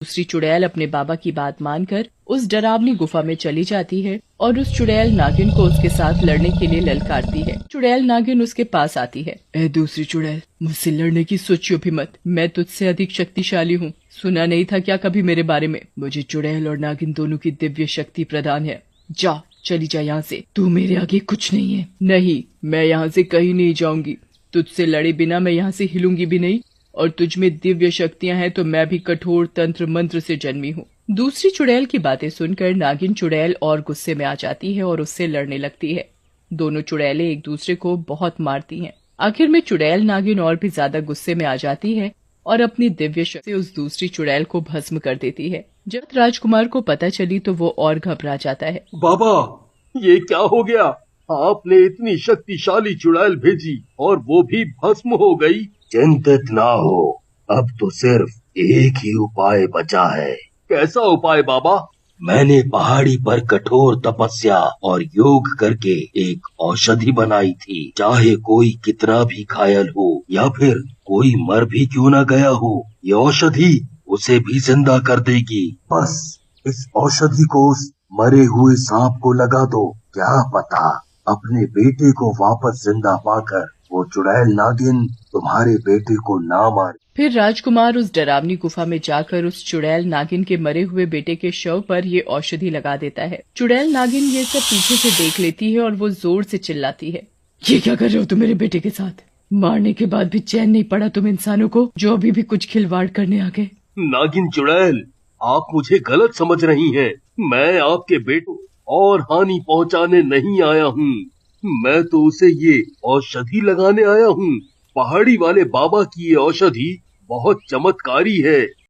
दूसरी चुड़ैल अपने बाबा की बात मानकर उस डरावनी गुफा में चली जाती है और उस चुड़ैल नागिन को उसके साथ लड़ने के लिए ललकारती है। चुड़ैल नागिन उसके पास आती है। ए दूसरी चुड़ैल, मुझसे लड़ने की सोचियो भी मत, मैं तुझसे अधिक शक्तिशाली हूँ। सुना नहीं था क्या कभी मेरे बारे में? मुझे चुड़ैल और नागिन दोनों की दिव्य शक्ति प्रदान है। जा, चली जा यहाँ से, तू मेरे आगे कुछ नहीं है। नहीं, मैं यहाँ से कहीं नहीं जाऊंगी। तुझसे लड़े बिना मैं यहाँ से हिलूंगी भी नहीं, और तुझ में दिव्य शक्तियां हैं तो मैं भी कठोर तंत्र मंत्र से जन्मी हूँ। दूसरी चुड़ैल की बातें सुनकर नागिन चुड़ैल और गुस्से में आ जाती है और उससे लड़ने लगती है। दोनों चुड़ैलें एक दूसरे को बहुत मारती हैं। आखिर में चुड़ैल नागिन और भी ज्यादा गुस्से में आ जाती है और अपनी दिव्य शक्ति से उस दूसरी चुड़ैल को भस्म कर देती है। जब राजकुमार को पता चली तो वो और घबरा जाता है। बाबा, ये क्या हो गया? आपने इतनी शक्तिशाली चुड़ैल भेजी और वो भी भस्म हो गई। चिंतित ना हो, अब तो सिर्फ एक ही उपाय बचा है। कैसा उपाय बाबा? मैंने पहाड़ी पर कठोर तपस्या और योग करके एक औषधि बनाई थी। चाहे कोई कितना भी घायल हो या फिर कोई मर भी क्यों न गया हो, ये औषधि उसे भी जिंदा कर देगी। बस इस औषधि को उस मरे हुए सांप को लगा दो। क्या पता अपने बेटे को वापस जिंदा पाकर वो चुड़ैल नागिन तुम्हारे बेटे को ना मारे। फिर राजकुमार उस डरावनी गुफा में जाकर उस चुड़ैल नागिन के मरे हुए बेटे के शव पर ये औषधि लगा देता है। चुड़ैल नागिन ये सब पीछे से देख लेती है और वो जोर से चिल्लाती है, ये क्या कर रहे हो तुम मेरे बेटे के साथ? मारने के बाद भी चैन नहीं पड़ा तुम इंसानों को, जो अभी भी कुछ खिलवाड़ करने आ गए। नागिन चुड़ैल, आप मुझे गलत समझ रही हैं। मैं आपके बेटे और हानि पहुंचाने नहीं आया हूँ। मैं तो उसे ये औषधि लगाने आया हूँ। पहाड़ी वाले बाबा की ये औषधि बहुत चमत्कारी है।